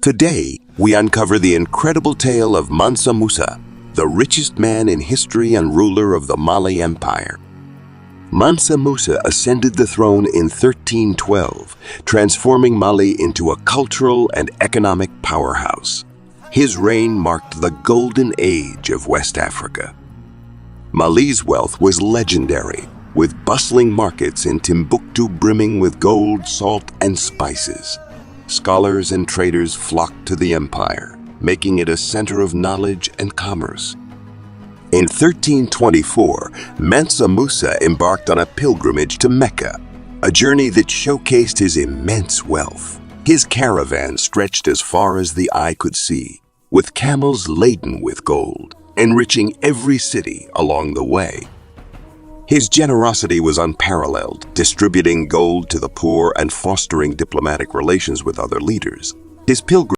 Today, we uncover the incredible tale of Mansa Musa, the richest man in history and ruler of the Mali Empire. Mansa Musa ascended the throne in 1312, transforming Mali into a cultural and economic powerhouse. His reign marked the golden age of West Africa. Mali's wealth was legendary, with bustling markets in Timbuktu brimming with gold, salt, and spices. Scholars and traders flocked to the empire, making it a center of knowledge and commerce. In 1324, Mansa Musa embarked on a pilgrimage to Mecca, a journey that showcased his immense wealth. His caravan stretched as far as the eye could see, with camels laden with gold, enriching every city along the way. His generosity was unparalleled, distributing gold to the poor and fostering diplomatic relations with other leaders. His pilgrimage